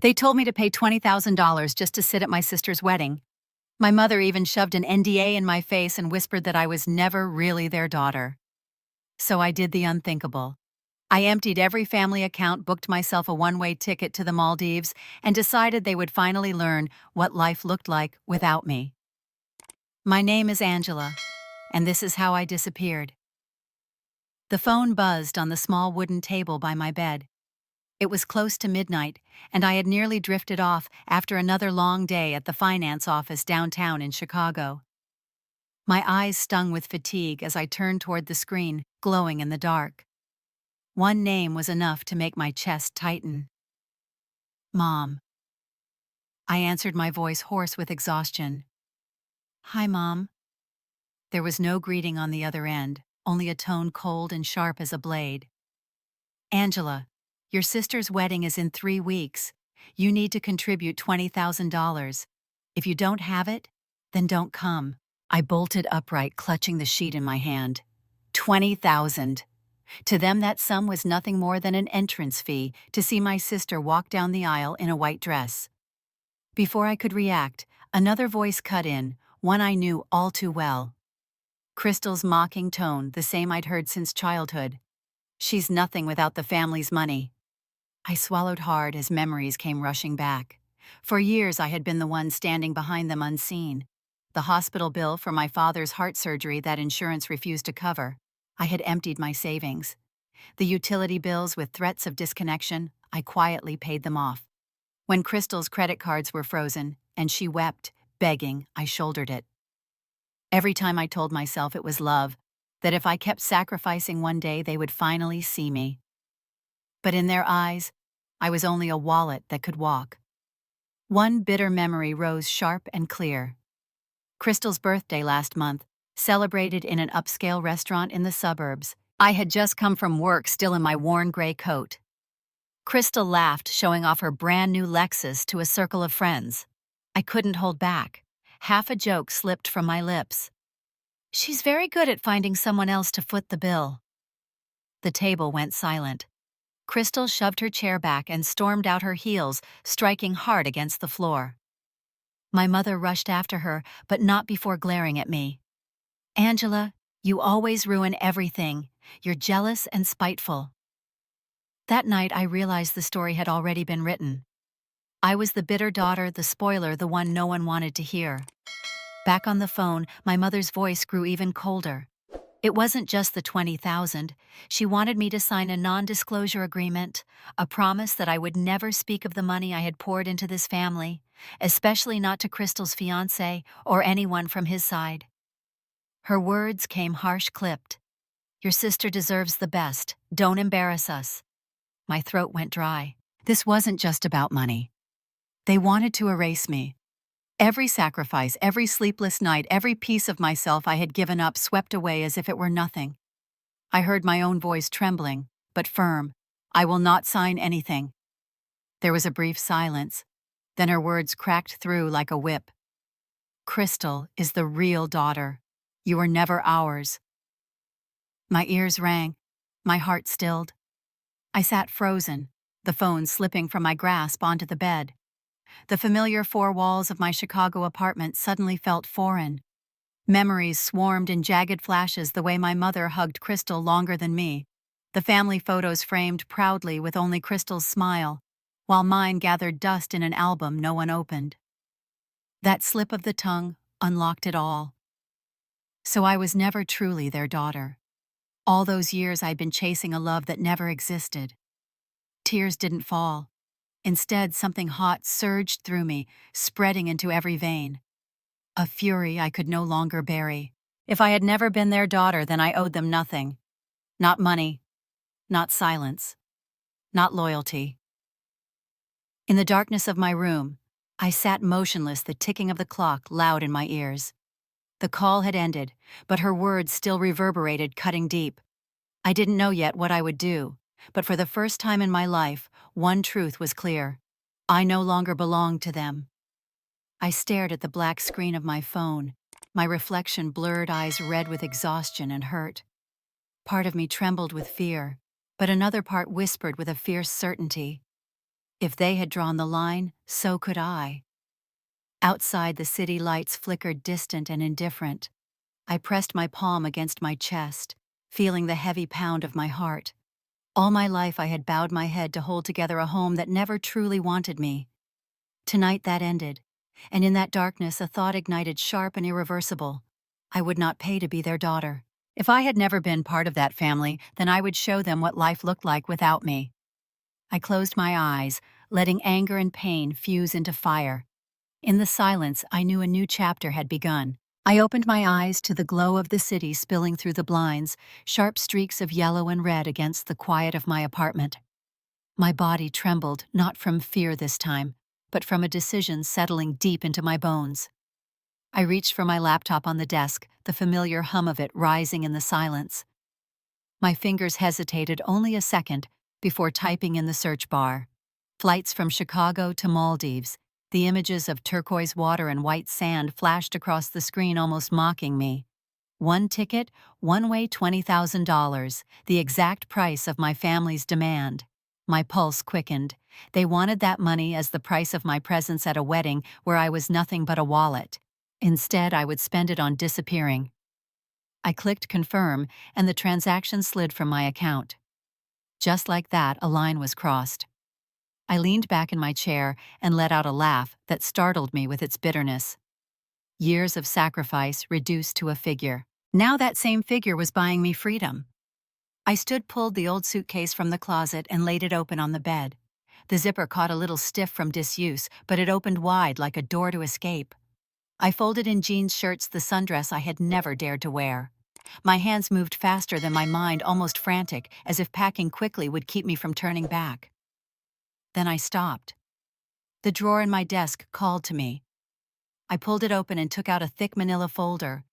They told me to pay $20,000 just to sit at my sister's wedding. My mother even shoved an NDA in my face and whispered that I was never really their daughter. So I did the unthinkable. I emptied every family account, booked myself a one-way ticket to the Maldives, and decided they would finally learn what life looked like without me. My name is Angela, and this is how I disappeared. The phone buzzed on the small wooden table by my bed. It was close to midnight, and I had nearly drifted off after another long day at the finance office downtown in Chicago. My eyes stung with fatigue as I turned toward the screen, glowing in the dark. One name was enough to make my chest tighten. Mom. I answered, my voice hoarse with exhaustion. Hi, Mom. There was no greeting on the other end, only a tone cold and sharp as a blade. Angela, your sister's wedding is in 3 weeks. You need to contribute $20,000. If you don't have it, then don't come. I bolted upright, clutching the sheet in my hand. 20,000. To them, that sum was nothing more than an entrance fee to see my sister walk down the aisle in a white dress. Before I could react, another voice cut in, one I knew all too well. Crystal's mocking tone, the same I'd heard since childhood. She's nothing without the family's money. I swallowed hard as memories came rushing back. For years I had been the one standing behind them unseen. The hospital bill for my father's heart surgery that insurance refused to cover. I had emptied my savings. The utility bills with threats of disconnection, I quietly paid them off. When Crystal's credit cards were frozen, and she wept, begging, I shouldered it. Every time I told myself it was love, that if I kept sacrificing one day they would finally see me. But in their eyes, I was only a wallet that could walk. One bitter memory rose sharp and clear. Crystal's birthday last month, celebrated in an upscale restaurant in the suburbs. I had just come from work still in my worn gray coat. Crystal laughed, showing off her brand new Lexus to a circle of friends. I couldn't hold back. Half a joke slipped from my lips. She's very good at finding someone else to foot the bill. The table went silent. Crystal shoved her chair back and stormed out her heels, striking hard against the floor. My mother rushed after her, but not before glaring at me. Angela, you always ruin everything. You're jealous and spiteful. That night I realized the story had already been written. I was the bitter daughter, the spoiler, the one no one wanted to hear. Back on the phone, my mother's voice grew even colder. It wasn't just the 20,000. She wanted me to sign a non-disclosure agreement, a promise that I would never speak of the money I had poured into this family, especially not to Crystal's fiancé or anyone from his side. Her words came harsh-clipped. Your sister deserves the best. Don't embarrass us. My throat went dry. This wasn't just about money. They wanted to erase me. Every sacrifice, every sleepless night, every piece of myself I had given up swept away as if it were nothing. I heard my own voice trembling, but firm. I will not sign anything. There was a brief silence. Then her words cracked through like a whip. Crystal is the real daughter. You were never ours. My ears rang. My heart stilled. I sat frozen, the phone slipping from my grasp onto the bed. The familiar four walls of my Chicago apartment suddenly felt foreign. Memories swarmed in jagged flashes the way my mother hugged Crystal longer than me, the family photos framed proudly with only Crystal's smile, while mine gathered dust in an album no one opened. That slip of the tongue unlocked it all. So I was never truly their daughter. All those years I'd been chasing a love that never existed. Tears didn't fall. Instead, something hot surged through me, spreading into every vein. A fury I could no longer bury. If I had never been their daughter, then I owed them nothing. Not money. Not silence. Not loyalty. In the darkness of my room, I sat motionless, the ticking of the clock loud in my ears. The call had ended, but her words still reverberated, cutting deep. I didn't know yet what I would do, but for the first time in my life, one truth was clear. I no longer belonged to them. I stared at the black screen of my phone, my reflection, blurred eyes red with exhaustion and hurt. Part of me trembled with fear, but another part whispered with a fierce certainty. If they had drawn the line, so could I. Outside, the city lights flickered distant and indifferent. I pressed my palm against my chest, feeling the heavy pound of my heart. All my life I had bowed my head to hold together a home that never truly wanted me. Tonight that ended, and in that darkness a thought ignited sharp and irreversible. I would not pay to be their daughter. If I had never been part of that family, then I would show them what life looked like without me. I closed my eyes, letting anger and pain fuse into fire. In the silence, I knew a new chapter had begun. I opened my eyes to the glow of the city spilling through the blinds, sharp streaks of yellow and red against the quiet of my apartment. My body trembled, not from fear this time, but from a decision settling deep into my bones. I reached for my laptop on the desk, the familiar hum of it rising in the silence. My fingers hesitated only a second before typing in the search bar. Flights from Chicago to Maldives. The images of turquoise water and white sand flashed across the screen, almost mocking me. One ticket, one way, $20,000, the exact price of my family's demand. My pulse quickened. They wanted that money as the price of my presence at a wedding where I was nothing but a wallet. Instead, I would spend it on disappearing. I clicked confirm, and the transaction slid from my account. Just like that, a line was crossed. I leaned back in my chair and let out a laugh that startled me with its bitterness. Years of sacrifice reduced to a figure. Now that same figure was buying me freedom. I pulled the old suitcase from the closet and laid it open on the bed. The zipper caught a little stiff from disuse, but it opened wide like a door to escape. I folded in jeans shirts the sundress I had never dared to wear. My hands moved faster than my mind, almost frantic, as if packing quickly would keep me from turning back. Then I stopped. The drawer in my desk called to me. I pulled it open and took out a thick manila folder.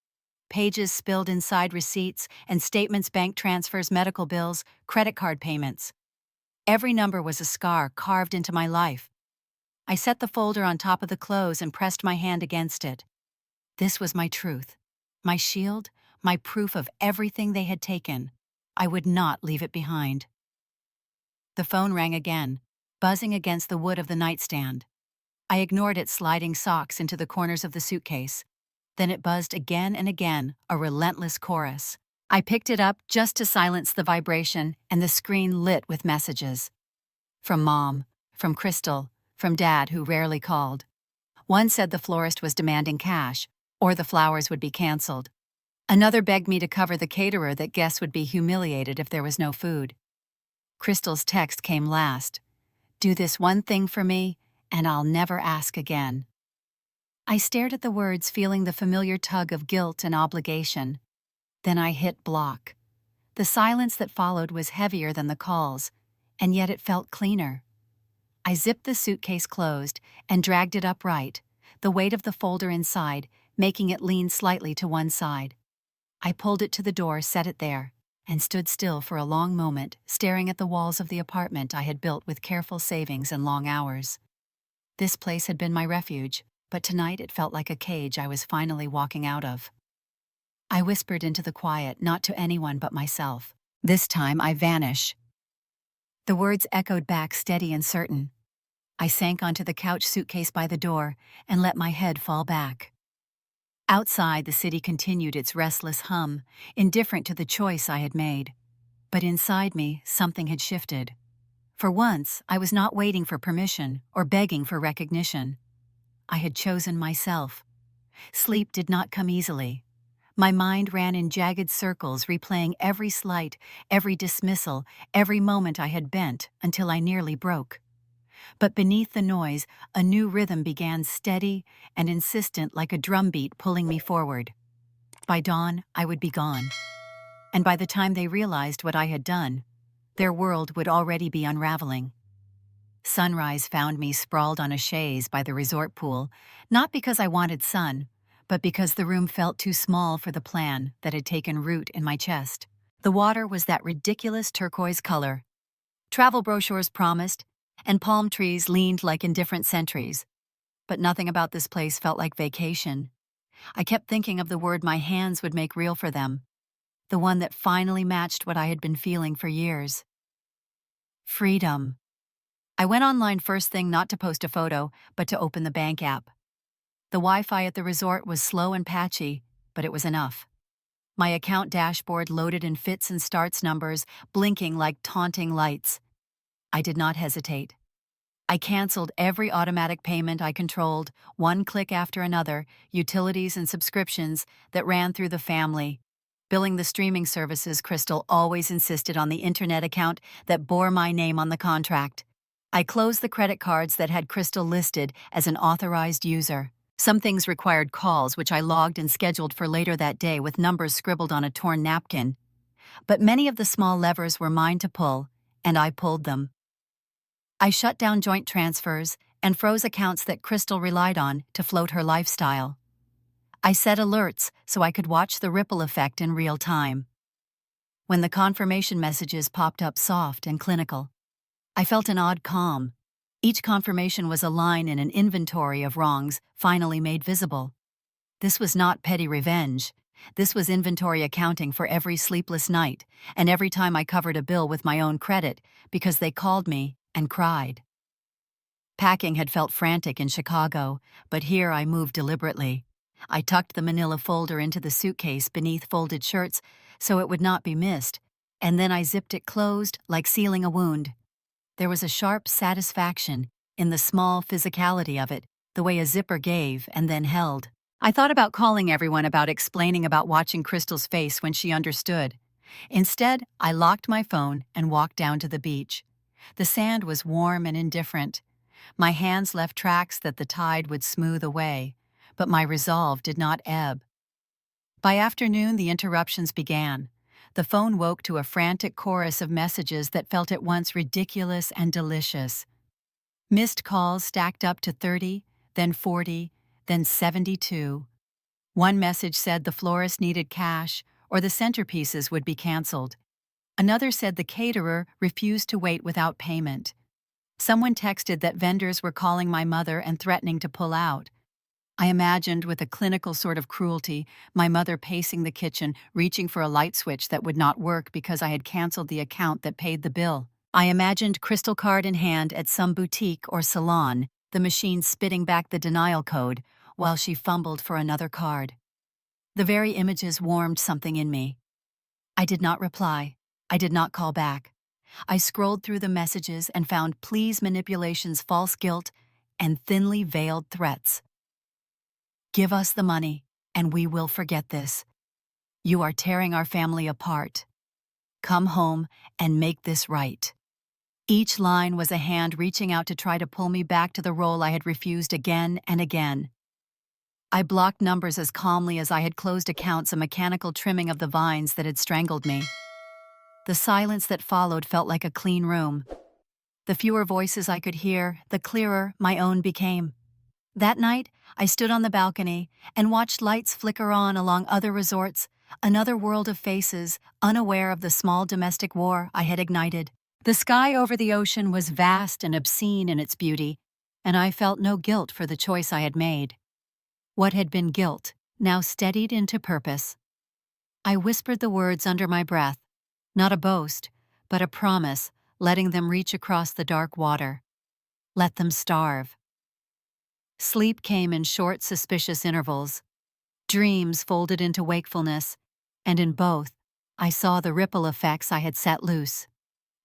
Pages spilled inside receipts and statements, bank transfers, medical bills, credit card payments. Every number was a scar carved into my life. I set the folder on top of the clothes and pressed my hand against it. This was my truth, my shield, my proof of everything they had taken. I would not leave it behind. The phone rang again, buzzing against the wood of the nightstand. I ignored it, sliding socks into the corners of the suitcase. Then it buzzed again and again, a relentless chorus. I picked it up just to silence the vibration, and the screen lit with messages. From Mom, from Crystal, from Dad, who rarely called. One said the florist was demanding cash, or the flowers would be canceled. Another begged me to cover the caterer, that guests would be humiliated if there was no food. Crystal's text came last. Do this one thing for me, and I'll never ask again. I stared at the words, feeling the familiar tug of guilt and obligation. Then I hit block. The silence that followed was heavier than the calls, and yet it felt cleaner. I zipped the suitcase closed and dragged it upright, the weight of the folder inside, making it lean slightly to one side. I pulled it to the door, set it there, and stood still for a long moment, staring at the walls of the apartment I had built with careful savings and long hours. This place had been my refuge, but tonight it felt like a cage I was finally walking out of. I whispered into the quiet, not to anyone but myself. This time I vanish. The words echoed back, steady and certain. I sank onto the couch, suitcase by the door, and let my head fall back. Outside, the city continued its restless hum, indifferent to the choice I had made. But inside me, something had shifted. For once, I was not waiting for permission or begging for recognition. I had chosen myself. Sleep did not come easily. My mind ran in jagged circles, replaying every slight, every dismissal, every moment I had bent until I nearly broke. But beneath the noise, a new rhythm began, steady and insistent, like a drumbeat pulling me forward. By dawn, I would be gone. And by the time they realized what I had done, their world would already be unraveling. Sunrise found me sprawled on a chaise by the resort pool, not because I wanted sun, but because the room felt too small for the plan that had taken root in my chest. The water was that ridiculous turquoise color. Travel brochures promised, and palm trees leaned like indifferent sentries. But nothing about this place felt like vacation. I kept thinking of the word my hands would make real for them, the one that finally matched what I had been feeling for years. Freedom. I went online first thing not to post a photo, but to open the bank app. The Wi-Fi at the resort was slow and patchy, but it was enough. My account dashboard loaded in fits and starts numbers, blinking like taunting lights. I did not hesitate. I canceled every automatic payment I controlled, one click after another, utilities and subscriptions that ran through the family. Billing the streaming services, Crystal always insisted on the internet account that bore my name on the contract. I closed the credit cards that had Crystal listed as an authorized user. Some things required calls, which I logged and scheduled for later that day with numbers scribbled on a torn napkin. But many of the small levers were mine to pull, and I pulled them. I shut down joint transfers and froze accounts that Crystal relied on to float her lifestyle. I set alerts so I could watch the ripple effect in real time. When the confirmation messages popped up soft and clinical, I felt an odd calm. Each confirmation was a line in an inventory of wrongs finally made visible. This was not petty revenge. This was inventory accounting for every sleepless night and every time I covered a bill with my own credit because they called me and cried. Packing had felt frantic in Chicago, but here I moved deliberately. I tucked the manila folder into the suitcase beneath folded shirts so it would not be missed, and then I zipped it closed like sealing a wound. There was a sharp satisfaction in the small physicality of it, the way a zipper gave and then held. I thought about calling everyone about explaining about watching Crystal's face when she understood. Instead, I locked my phone and walked down to the beach. The sand was warm and indifferent. My hands left tracks that the tide would smooth away, but my resolve did not ebb. By afternoon, the interruptions began. The phone woke to a frantic chorus of messages that felt at once ridiculous and delicious. Missed calls stacked up to 30, then 40, then 72. One message said the florist needed cash or the centerpieces would be canceled. Another said the caterer refused to wait without payment. Someone texted that vendors were calling my mother and threatening to pull out. I imagined with a clinical sort of cruelty my mother pacing the kitchen, reaching for a light switch that would not work because I had canceled the account that paid the bill. I imagined Crystal card in hand at some boutique or salon, the machine spitting back the denial code while she fumbled for another card. The very images warmed something in me. I did not reply. I did not call back. I scrolled through the messages and found pleas, manipulations, false guilt, and thinly veiled threats. Give us the money, and we will forget this. You are tearing our family apart. Come home and make this right. Each line was a hand reaching out to try to pull me back to the role I had refused again and again. I blocked numbers as calmly as I had closed accounts, a mechanical trimming of the vines that had strangled me. The silence that followed felt like a clean room. The fewer voices I could hear, the clearer my own became. That night, I stood on the balcony and watched lights flicker on along other resorts, another world of faces, unaware of the small domestic war I had ignited. The sky over the ocean was vast and obscene in its beauty, and I felt no guilt for the choice I had made. What had been guilt now steadied into purpose. I whispered the words under my breath, not a boast, but a promise, letting them reach across the dark water. Let them starve. Sleep came in short, suspicious intervals. Dreams folded into wakefulness, and in both, I saw the ripple effects I had set loose.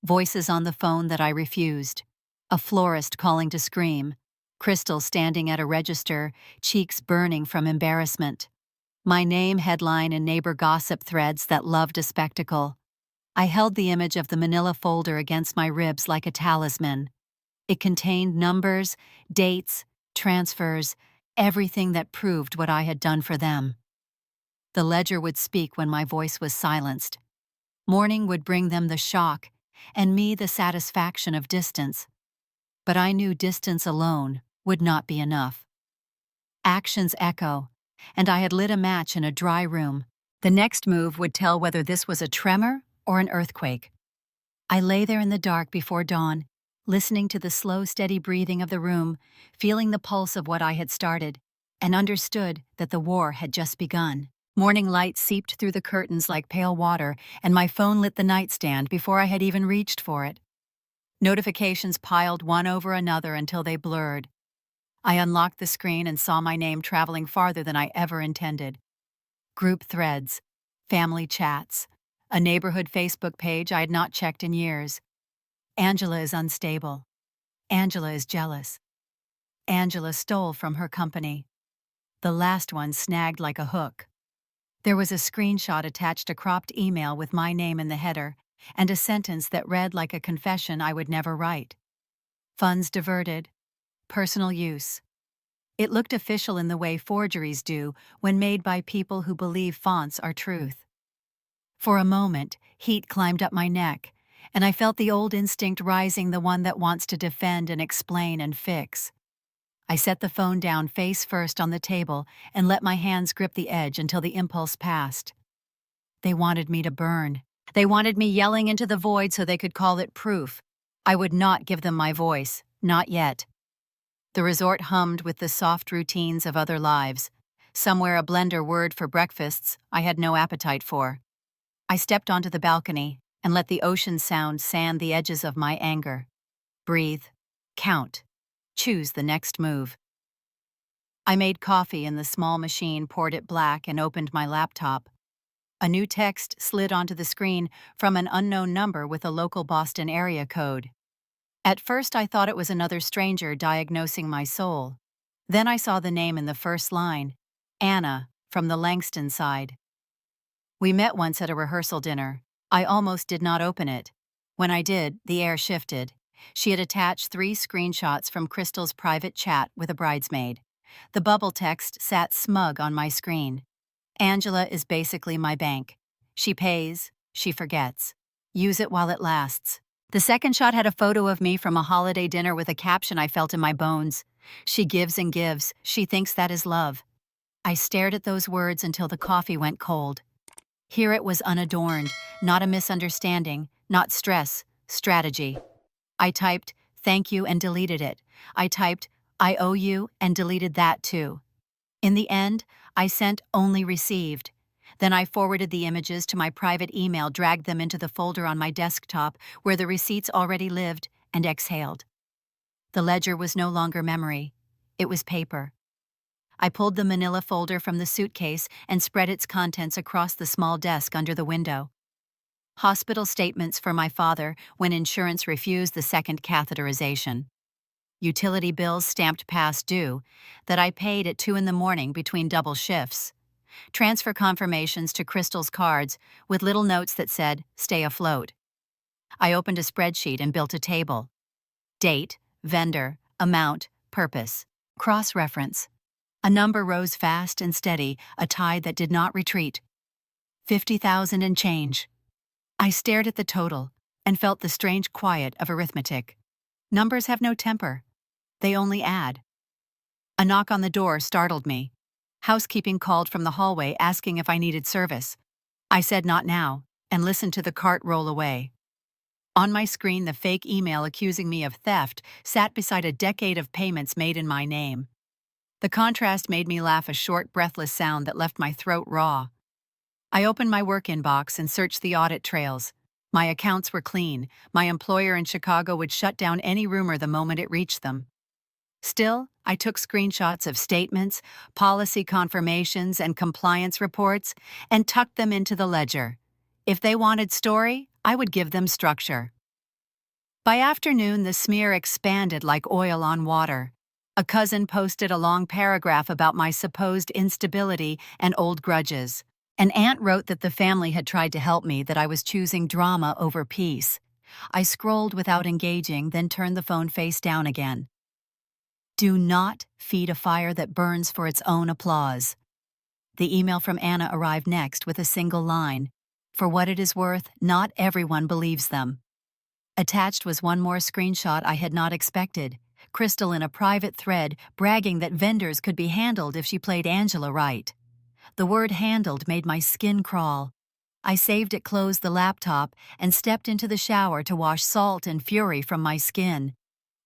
Voices on the phone that I refused. A florist calling to scream. Crystal standing at a register, cheeks burning from embarrassment. My name headline in neighbor gossip threads that loved a spectacle. I held the image of the manila folder against my ribs like a talisman. It contained numbers, dates, transfers, everything that proved what I had done for them. The ledger would speak when my voice was silenced. Morning would bring them the shock, and me the satisfaction of distance. But I knew distance alone would not be enough. Actions echo, and I had lit a match in a dry room. The next move would tell whether this was a tremor or an earthquake. I lay there in the dark before dawn, listening to the slow, steady breathing of the room, feeling the pulse of what I had started, and understood that the war had just begun. Morning light seeped through the curtains like pale water, and my phone lit the nightstand before I had even reached for it. Notifications piled one over another until they blurred. I unlocked the screen and saw my name traveling farther than I ever intended. Group threads, family chats, a neighborhood Facebook page I had not checked in years. Angela is unstable. Angela is jealous. Angela stole from her company. The last one snagged like a hook. There was a screenshot attached to cropped email with my name in the header, and a sentence that read like a confession I would never write. Funds diverted. Personal use. It looked official in the way forgeries do when made by people who believe fonts are truth. For a moment, heat climbed up my neck, and I felt the old instinct rising, the one that wants to defend and explain and fix. I set the phone down face first on the table and let my hands grip the edge until the impulse passed. They wanted me to burn. They wanted me yelling into the void so they could call it proof. I would not give them my voice, not yet. The resort hummed with the soft routines of other lives. Somewhere a blender word for breakfasts I had no appetite for. I stepped onto the balcony and let the ocean sound sand the edges of my anger. Breathe. Count. Choose the next move. I made coffee in the small machine, poured it black, and opened my laptop. A new text slid onto the screen from an unknown number with a local Boston area code. At first I thought it was another stranger diagnosing my soul. Then I saw the name in the first line, Anna, from the Langston side. We met once at a rehearsal dinner. I almost did not open it. When I did, the air shifted. She had attached 3 screenshots from Crystal's private chat with a bridesmaid. The bubble text sat smug on my screen. Angela is basically my bank. She pays, she forgets. Use it while it lasts. The second shot had a photo of me from a holiday dinner with a caption I felt in my bones. She gives and gives, she thinks that is love. I stared at those words until the coffee went cold. Here it was unadorned, not a misunderstanding, not stress, strategy. I typed, thank you, and deleted it. I typed, I owe you, and deleted that too. In the end, I sent only received. Then I forwarded the images to my private email, dragged them into the folder on my desktop where the receipts already lived, and exhaled. The ledger was no longer memory. It was paper. I pulled the manila folder from the suitcase and spread its contents across the small desk under the window. Hospital statements for my father when insurance refused the second catheterization. Utility bills stamped past due that I paid at 2 a.m. between double shifts. Transfer confirmations to Crystal's cards with little notes that said, stay afloat. I opened a spreadsheet and built a table. Date, vendor, amount, purpose. Cross-reference. A number rose fast and steady, a tide that did not retreat. 50,000 and change. I stared at the total and felt the strange quiet of arithmetic. Numbers have no temper. They only add. A knock on the door startled me. Housekeeping called from the hallway asking if I needed service. I said not now, and listened to the cart roll away. On my screen, the fake email accusing me of theft sat beside a decade of payments made in my name. The contrast made me laugh, a short, breathless sound that left my throat raw. I opened my work inbox and searched the audit trails. My accounts were clean. My employer in Chicago would shut down any rumor the moment it reached them. Still, I took screenshots of statements, policy confirmations, and compliance reports and tucked them into the ledger. If they wanted story, I would give them structure. By afternoon, the smear expanded like oil on water. A cousin posted a long paragraph about my supposed instability and old grudges. An aunt wrote that the family had tried to help me, that I was choosing drama over peace. I scrolled without engaging, then turned the phone face down again. Do not feed a fire that burns for its own applause. The email from Anna arrived next with a single line. For what it is worth, not everyone believes them. Attached was one more screenshot I had not expected. Crystal in a private thread bragging that vendors could be handled if she played Angela right. The word handled made my skin crawl. I saved it, closed the laptop, and stepped into the shower to wash salt and fury from my skin.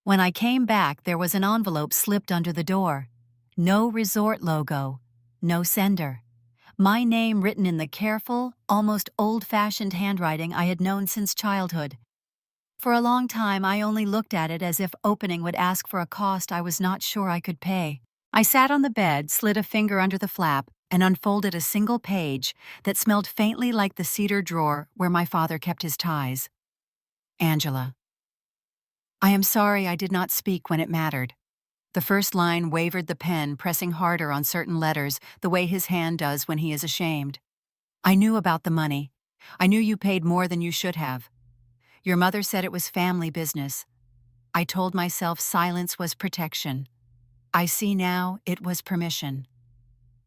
When I came back, there was an envelope slipped under the door. No resort logo. No sender. My name written in the careful, almost old-fashioned handwriting I had known since childhood. For a long time, I only looked at it as if opening would ask for a cost I was not sure I could pay. I sat on the bed, slid a finger under the flap, and unfolded a single page that smelled faintly like the cedar drawer where my father kept his ties. Angela. I am sorry I did not speak when it mattered. The first line wavered the pen, pressing harder on certain letters the way his hand does when he is ashamed. I knew about the money. I knew you paid more than you should have. Your mother said it was family business. I told myself silence was protection. I see now it was permission.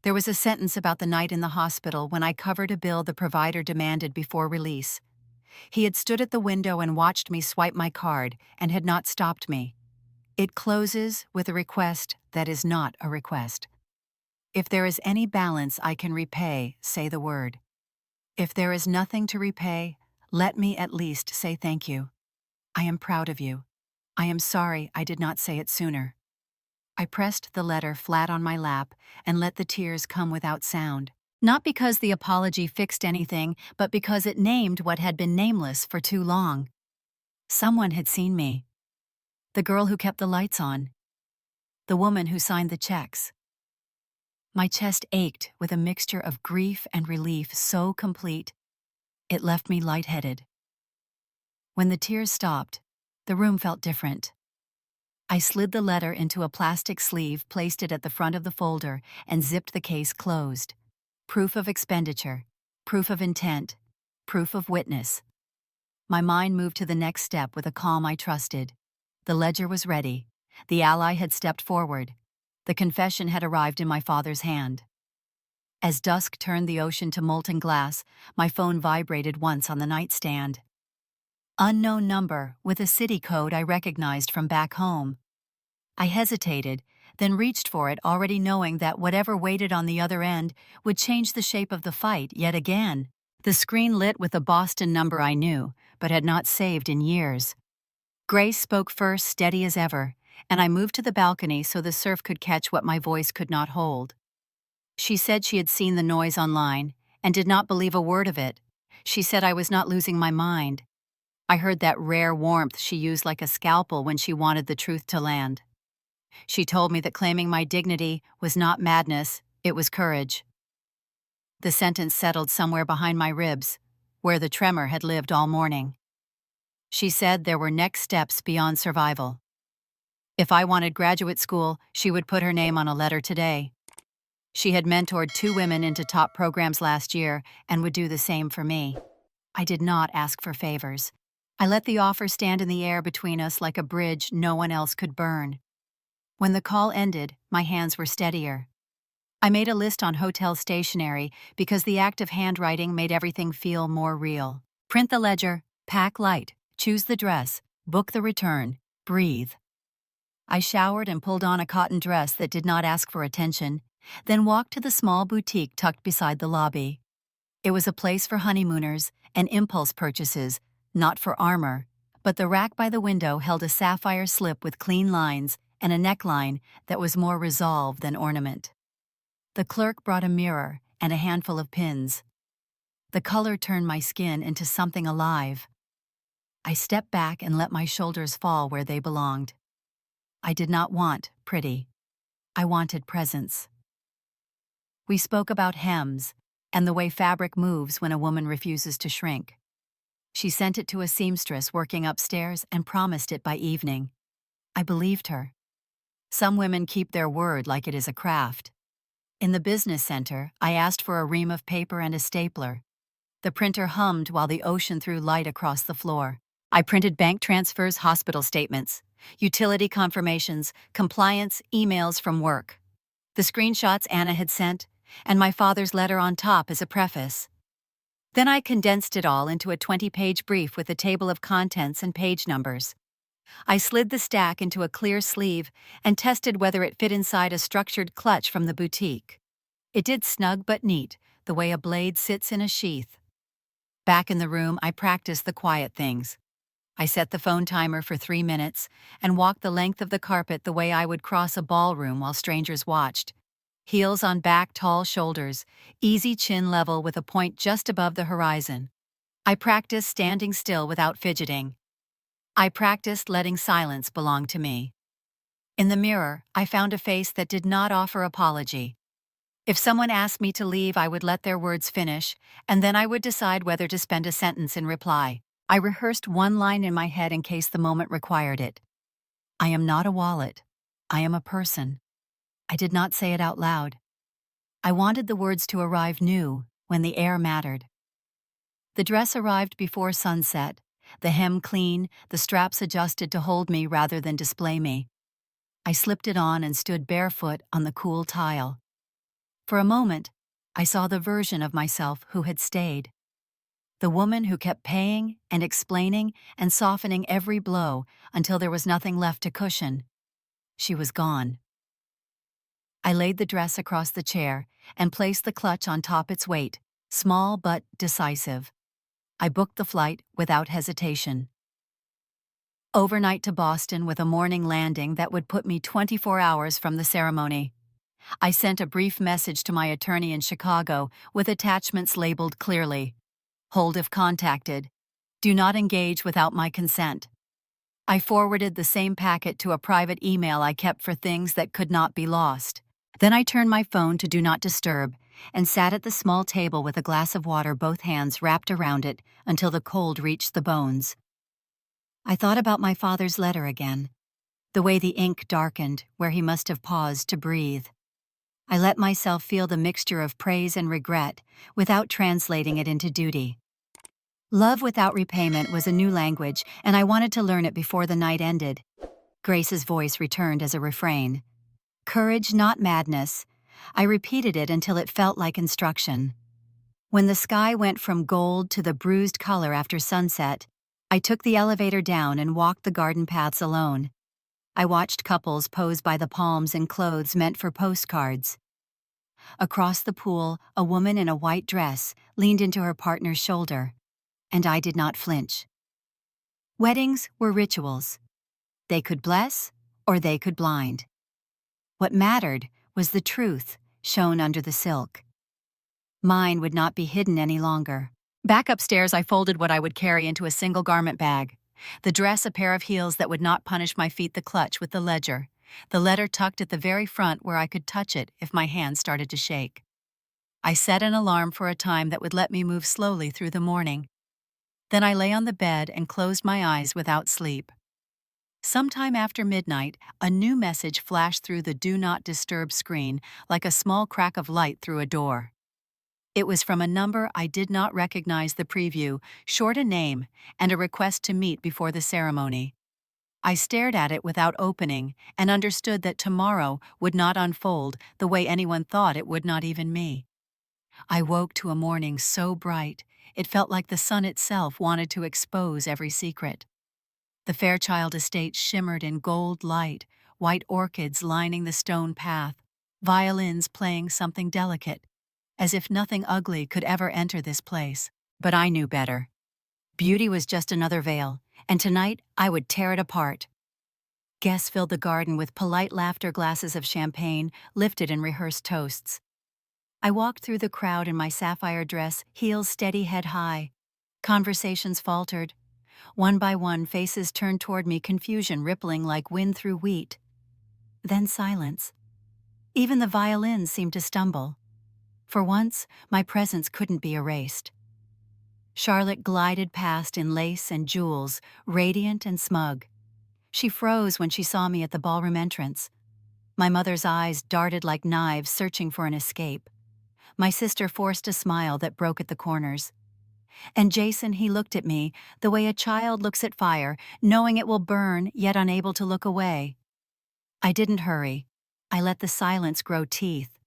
There was a sentence about the night in the hospital when I covered a bill the provider demanded before release. He had stood at the window and watched me swipe my card and had not stopped me. It closes with a request that is not a request. If there is any balance I can repay, say the word. If there is nothing to repay, let me at least say thank you. I am proud of you. I am sorry I did not say it sooner. I pressed the letter flat on my lap and let the tears come without sound. Not because the apology fixed anything, but because it named what had been nameless for too long. Someone had seen me. The girl who kept the lights on. The woman who signed the checks. My chest ached with a mixture of grief and relief so complete, it left me lightheaded. When the tears stopped, the room felt different. I slid the letter into a plastic sleeve, placed it at the front of the folder, and zipped the case closed. Proof of expenditure, proof of intent, proof of witness. My mind moved to the next step with a calm I trusted. The ledger was ready. The ally had stepped forward. The confession had arrived in my father's hand. As dusk turned the ocean to molten glass, my phone vibrated once on the nightstand. Unknown number with a city code I recognized from back home. I hesitated, then reached for it, already knowing that whatever waited on the other end would change the shape of the fight yet again. The screen lit with a Boston number I knew, but had not saved in years. Grace spoke first, steady as ever, and I moved to the balcony so the surf could catch what my voice could not hold. She said she had seen the noise online and did not believe a word of it. She said I was not losing my mind. I heard that rare warmth she used like a scalpel when she wanted the truth to land. She told me that claiming my dignity was not madness, it was courage. The sentence settled somewhere behind my ribs, where the tremor had lived all morning. She said there were next steps beyond survival. If I wanted graduate school, she would put her name on a letter today. She had mentored 2 women into top programs last year and would do the same for me. I did not ask for favors. I let the offer stand in the air between us like a bridge no one else could burn. When the call ended, my hands were steadier. I made a list on hotel stationery because the act of handwriting made everything feel more real. Print the ledger, pack light, choose the dress, book the return, breathe. I showered and pulled on a cotton dress that did not ask for attention, then walked to the small boutique tucked beside the lobby. It was a place for honeymooners and impulse purchases, not for armor, but the rack by the window held a sapphire slip with clean lines and a neckline that was more resolve than ornament. The clerk brought a mirror and a handful of pins. The color turned my skin into something alive. I stepped back and let my shoulders fall where they belonged. I did not want pretty. I wanted presence. We spoke about hems and the way fabric moves when a woman refuses to shrink. She sent it to a seamstress working upstairs and promised it by evening. I believed her. Some women keep their word like it is a craft. In the business center, I asked for a ream of paper and a stapler. The printer hummed while the ocean threw light across the floor. I printed bank transfers, hospital statements, utility confirmations, compliance, emails from work. The screenshots Anna had sent, and my father's letter on top as a preface. Then I condensed it all into a 20-page brief with a table of contents and page numbers. I slid the stack into a clear sleeve and tested whether it fit inside a structured clutch from the boutique. It did snug but neat, the way a blade sits in a sheath. Back in the room, I practiced the quiet things. I set the phone timer for 3 minutes and walked the length of the carpet the way I would cross a ballroom while strangers watched. Heels on back, tall shoulders, easy chin level with a point just above the horizon. I practiced standing still without fidgeting. I practiced letting silence belong to me. In the mirror, I found a face that did not offer apology. If someone asked me to leave, I would let their words finish, and then I would decide whether to spend a sentence in reply. I rehearsed one line in my head in case the moment required it. I am not a wallet. I am a person. I did not say it out loud. I wanted the words to arrive new, when the air mattered. The dress arrived before sunset, the hem clean, the straps adjusted to hold me rather than display me. I slipped it on and stood barefoot on the cool tile. For a moment, I saw the version of myself who had stayed. The woman who kept paying and explaining and softening every blow until there was nothing left to cushion. She was gone. I laid the dress across the chair and placed the clutch on top its weight, small but decisive. I booked the flight without hesitation. Overnight to Boston with a morning landing that would put me 24 hours from the ceremony. I sent a brief message to my attorney in Chicago with attachments labeled clearly. Hold if contacted. Do not engage without my consent. I forwarded the same packet to a private email I kept for things that could not be lost. Then I turned my phone to Do Not Disturb and sat at the small table with a glass of water, both hands wrapped around it until the cold reached the bones. I thought about my father's letter again, the way the ink darkened where he must have paused to breathe. I let myself feel the mixture of praise and regret without translating it into duty. Love without repayment was a new language, and I wanted to learn it before the night ended. Grace's voice returned as a refrain. Courage, not madness. I repeated it until it felt like instruction. When the sky went from gold to the bruised color after sunset, I took the elevator down and walked the garden paths alone. I watched couples pose by the palms in clothes meant for postcards. Across the pool, a woman in a white dress leaned into her partner's shoulder, and I did not flinch. Weddings were rituals. They could bless or they could blind. What mattered was the truth shown under the silk. Mine would not be hidden any longer. Back upstairs, I folded what I would carry into a single garment bag. The dress, a pair of heels that would not punish my feet, the clutch with the ledger. The letter tucked at the very front where I could touch it if my hand started to shake. I set an alarm for a time that would let me move slowly through the morning. Then I lay on the bed and closed my eyes without sleep. Sometime after midnight, a new message flashed through the Do Not Disturb screen like a small crack of light through a door. It was from a number I did not recognize. The preview, short a name, and a request to meet before the ceremony. I stared at it without opening and understood that tomorrow would not unfold the way anyone thought it would, not even me. I woke to a morning so bright, it felt like the sun itself wanted to expose every secret. The Fairchild estate shimmered in gold light, white orchids lining the stone path, violins playing something delicate, as if nothing ugly could ever enter this place. But I knew better. Beauty was just another veil, and tonight I would tear it apart. Guests filled the garden with polite laughter, glasses of champagne lifted in rehearsed toasts. I walked through the crowd in my sapphire dress, heels steady, head high. Conversations faltered. One by one, faces turned toward me, confusion rippling like wind through wheat. Then silence. Even the violins seemed to stumble. For once, my presence couldn't be erased. Charlotte glided past in lace and jewels, radiant and smug. She froze when she saw me at the ballroom entrance. My mother's eyes darted like knives, searching for an escape. My sister forced a smile that broke at the corners. And Jason, he looked at me the way a child looks at fire, knowing it will burn, yet unable to look away. I didn't hurry. I let the silence grow teeth.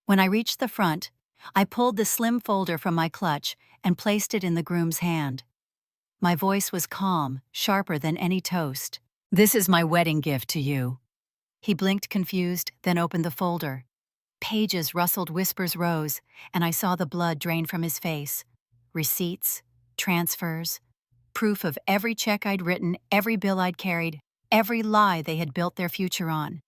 When I reached the front, I pulled the slim folder from my clutch and placed it in the groom's hand. My voice was calm, sharper than any toast. This is my wedding gift to you. He blinked confused, then opened the folder. Pages rustled, whispers rose, and I saw the blood drain from his face. Receipts, transfers, proof of every check I'd written, every bill I'd carried, every lie they had built their future on.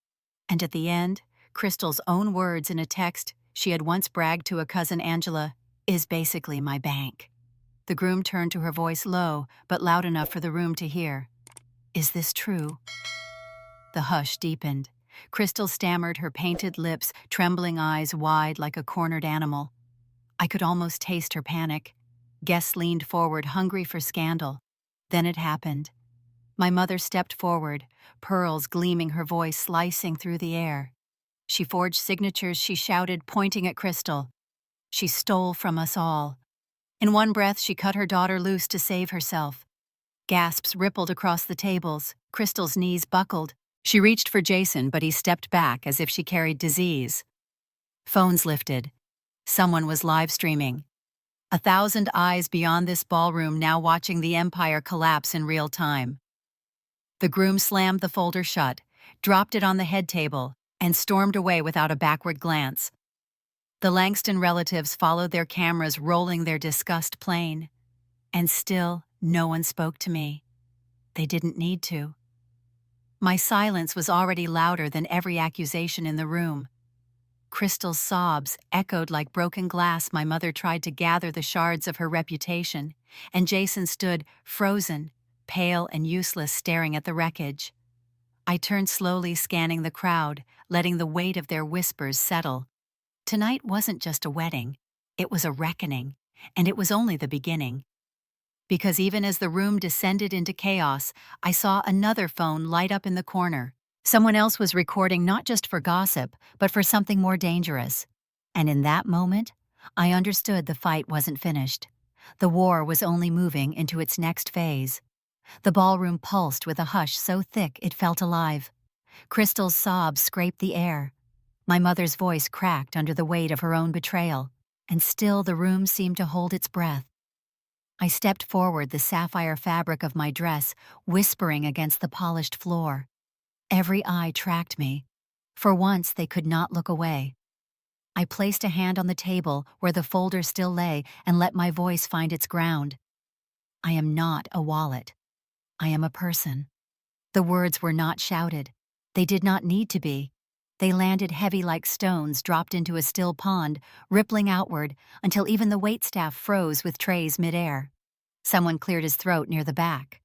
And at the end, Crystal's own words in a text she had once bragged to a cousin, Angela, is basically my bank. The groom turned to her, voice low but loud enough for the room to hear. Is this true? The hush deepened. Crystal stammered, her painted lips, trembling eyes wide like a cornered animal. I could almost taste her panic. Guests leaned forward, hungry for scandal. Then it happened. My mother stepped forward, pearls gleaming, her voice slicing through the air. She forged signatures, she shouted, pointing at Crystal. She stole from us all. In one breath, she cut her daughter loose to save herself. Gasps rippled across the tables. Crystal's knees buckled. She reached for Jason, but he stepped back as if she carried disease. Phones lifted. Someone was live streaming. 1,000 eyes beyond this ballroom now watching the empire collapse in real time. The groom slammed the folder shut, dropped it on the head table, and stormed away without a backward glance. The Langston relatives followed their cameras, rolling their disgust plain. And still, no one spoke to me. They didn't need to. My silence was already louder than every accusation in the room. Crystal's sobs echoed like broken glass. My mother tried to gather the shards of her reputation, and Jason stood, frozen, pale and useless, staring at the wreckage. I turned slowly, scanning the crowd, letting the weight of their whispers settle. Tonight wasn't just a wedding, it was a reckoning, and it was only the beginning. Because even as the room descended into chaos, I saw another phone light up in the corner. Someone else was recording, not just for gossip, but for something more dangerous. And in that moment, I understood the fight wasn't finished. The war was only moving into its next phase. The ballroom pulsed with a hush so thick it felt alive. Crystal's sobs scraped the air. My mother's voice cracked under the weight of her own betrayal, and still the room seemed to hold its breath. I stepped forward, the sapphire fabric of my dress whispering against the polished floor. Every eye tracked me. For once, they could not look away. I placed a hand on the table where the folder still lay and let my voice find its ground. I am not a wallet. I am a person. The words were not shouted. They did not need to be. They landed heavy like stones dropped into a still pond, rippling outward until even the waitstaff froze with trays midair. Someone cleared his throat near the back.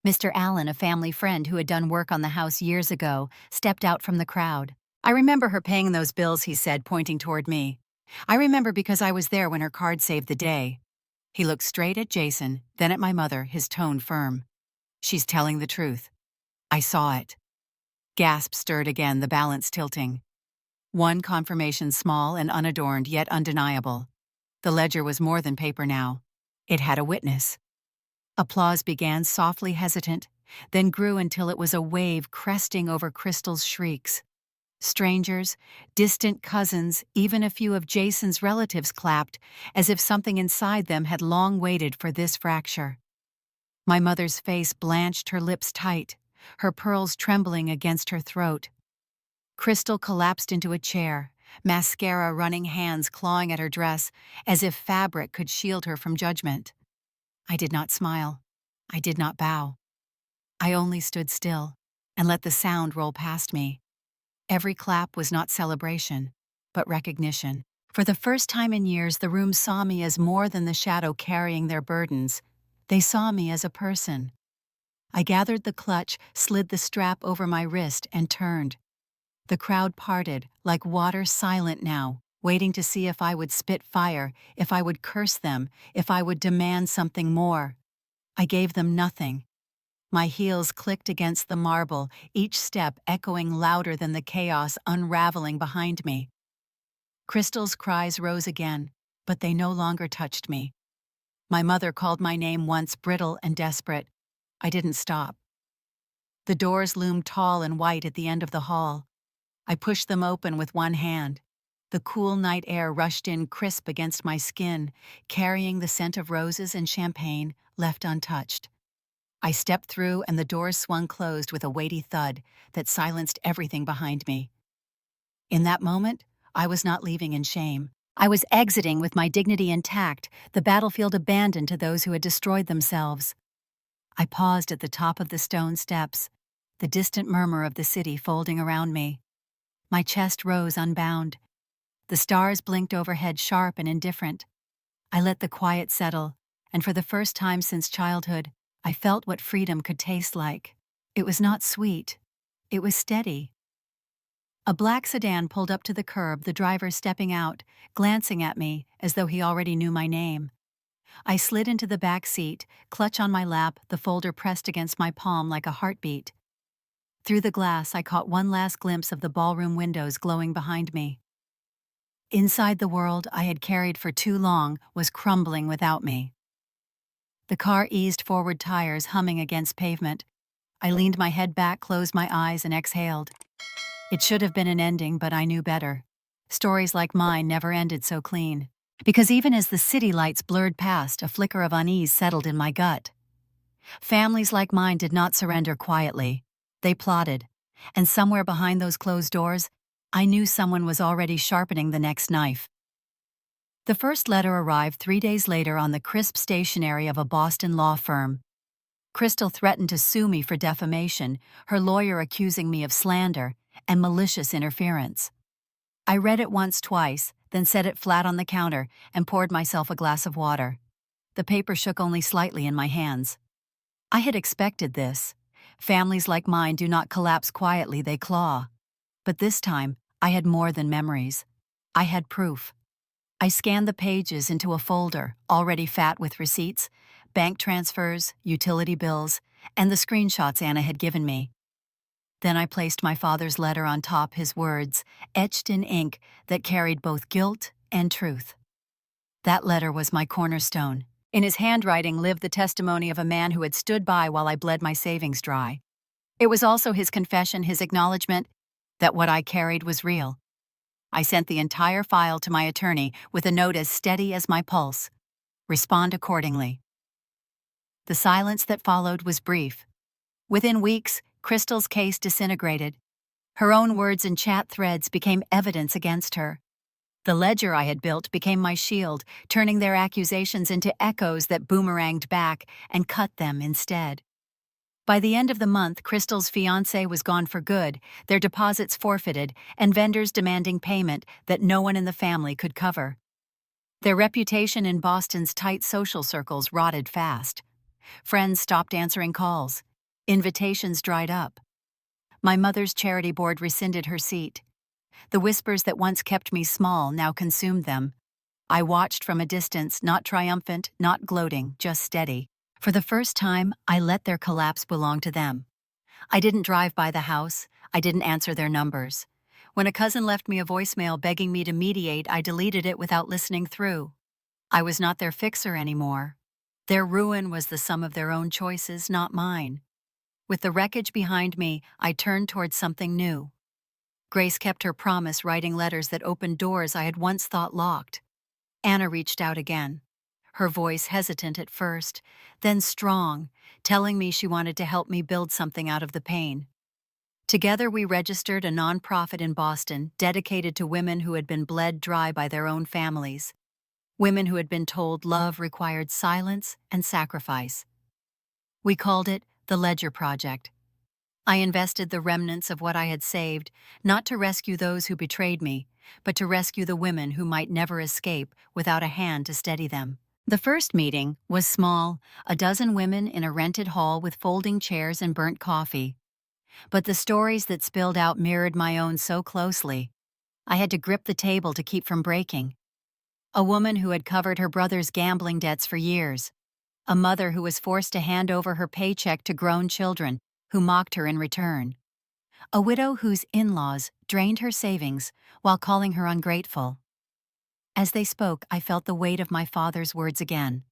Mr. Allen, a family friend who had done work on the house years ago, stepped out from the crowd. "I remember her paying those bills," he said, pointing toward me. "I remember because I was there when her card saved the day." He looked straight at Jason, then at my mother, his tone firm. "She's telling the truth. I saw it." Gasps stirred again, the balance tilting. One confirmation, small and unadorned, yet undeniable. The ledger was more than paper now. It had a witness. Applause began, softly hesitant, then grew until it was a wave cresting over Crystal's shrieks. Strangers, distant cousins, even a few of Jason's relatives clapped, as if something inside them had long waited for this fracture. My mother's face blanched, her lips tight, her pearls trembling against her throat. Crystal collapsed into a chair, mascara running, hands clawing at her dress, as if fabric could shield her from judgment. I did not smile. I did not bow. I only stood still and let the sound roll past me. Every clap was not celebration, but recognition. For the first time in years, the room saw me as more than the shadow carrying their burdens. They saw me as a person. I gathered the clutch, slid the strap over my wrist, and turned. The crowd parted, like water, silent now, waiting to see if I would spit fire, if I would curse them, if I would demand something more. I gave them nothing. My heels clicked against the marble, each step echoing louder than the chaos unraveling behind me. Crystal's cries rose again, but they no longer touched me. My mother called my name once, brittle and desperate. I didn't stop. The doors loomed tall and white at the end of the hall. I pushed them open with one hand. The cool night air rushed in crisp against my skin, carrying the scent of roses and champagne left untouched. I stepped through and the doors swung closed with a weighty thud that silenced everything behind me. In that moment, I was not leaving in shame. I was exiting with my dignity intact, the battlefield abandoned to those who had destroyed themselves. I paused at the top of the stone steps, the distant murmur of the city folding around me. My chest rose unbound. The stars blinked overhead, sharp and indifferent. I let the quiet settle, and for the first time since childhood, I felt what freedom could taste like. It was not sweet. It was steady. A black sedan pulled up to the curb, the driver stepping out, glancing at me as though he already knew my name. I slid into the back seat, clutch on my lap, the folder pressed against my palm like a heartbeat. Through the glass, I caught one last glimpse of the ballroom windows glowing behind me. Inside, the world I had carried for too long was crumbling without me. The car eased forward, tires humming against pavement. I leaned my head back, closed my eyes, and exhaled. It should have been an ending, but I knew better. Stories like mine never ended so clean. Because even as the city lights blurred past, a flicker of unease settled in my gut. Families like mine did not surrender quietly. They plotted. And somewhere behind those closed doors, I knew someone was already sharpening the next knife. The first letter arrived 3 days later on the crisp stationery of a Boston law firm. Crystal threatened to sue me for defamation, her lawyer accusing me of slander and malicious interference. I read it once, twice, then set it flat on the counter and poured myself a glass of water. The paper shook only slightly in my hands. I had expected this. Families like mine do not collapse quietly, they claw. But this time, I had more than memories. I had proof. I scanned the pages into a folder, already fat with receipts, bank transfers, utility bills, and the screenshots Anna had given me. Then I placed my father's letter on top, his words, etched in ink that carried both guilt and truth. That letter was my cornerstone. In his handwriting lived the testimony of a man who had stood by while I bled my savings dry. It was also his confession, his acknowledgement that what I carried was real. I sent the entire file to my attorney with a note as steady as my pulse. Respond accordingly. The silence that followed was brief. Within weeks, Crystal's case disintegrated. Her own words and chat threads became evidence against her. The ledger I had built became my shield, turning their accusations into echoes that boomeranged back and cut them instead. By the end of the month, Crystal's fiancé was gone for good, their deposits forfeited, and vendors demanding payment that no one in the family could cover. Their reputation in Boston's tight social circles rotted fast. Friends stopped answering calls. Invitations dried up. My mother's charity board rescinded her seat. The whispers that once kept me small now consumed them. I watched from a distance, not triumphant, not gloating, just steady. For the first time, I let their collapse belong to them. I didn't drive by the house. I didn't answer their numbers. When a cousin left me a voicemail begging me to mediate, I deleted it without listening through. I was not their fixer anymore. Their ruin was the sum of their own choices, not mine. With the wreckage behind me, I turned towards something new. Grace kept her promise, writing letters that opened doors I had once thought locked. Anna reached out again. Her voice hesitant at first, then strong, telling me she wanted to help me build something out of the pain. Together we registered a nonprofit in Boston dedicated to women who had been bled dry by their own families. Women who had been told love required silence and sacrifice. We called it the Ledger Project. I invested the remnants of what I had saved, not to rescue those who betrayed me, but to rescue the women who might never escape without a hand to steady them. The first meeting was small, a dozen women in a rented hall with folding chairs and burnt coffee. But the stories that spilled out mirrored my own so closely. I had to grip the table to keep from breaking. A woman who had covered her brother's gambling debts for years. A mother who was forced to hand over her paycheck to grown children who mocked her in return. A widow whose in-laws drained her savings while calling her ungrateful. As they spoke, I felt the weight of my father's words again.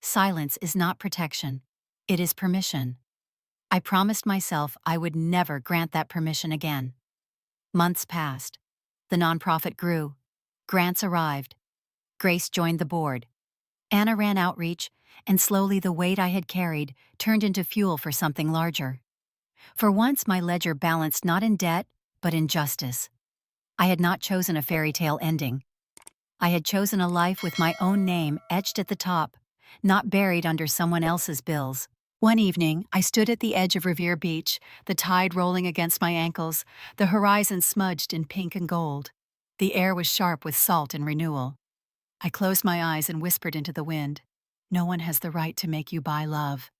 Silence is not protection. It is permission. I promised myself I would never grant that permission again. Months passed. The nonprofit grew. Grants arrived. Grace joined the board. Anna ran outreach, and slowly the weight I had carried turned into fuel for something larger. For once, my ledger balanced not in debt, but in justice. I had not chosen a fairy tale ending. I had chosen a life with my own name etched at the top, not buried under someone else's bills. One evening, I stood at the edge of Revere Beach, the tide rolling against my ankles, the horizon smudged in pink and gold. The air was sharp with salt and renewal. I closed my eyes and whispered into the wind, "No one has the right to make you buy love."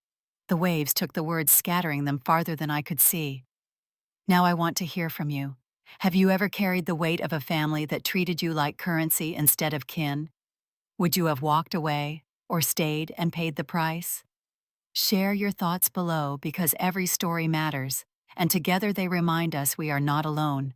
The waves took the words, scattering them farther than I could see. Now I want to hear from you. Have you ever carried the weight of a family that treated you like currency instead of kin? Would you have walked away, or stayed and paid the price? Share your thoughts below because every story matters, and together they remind us we are not alone.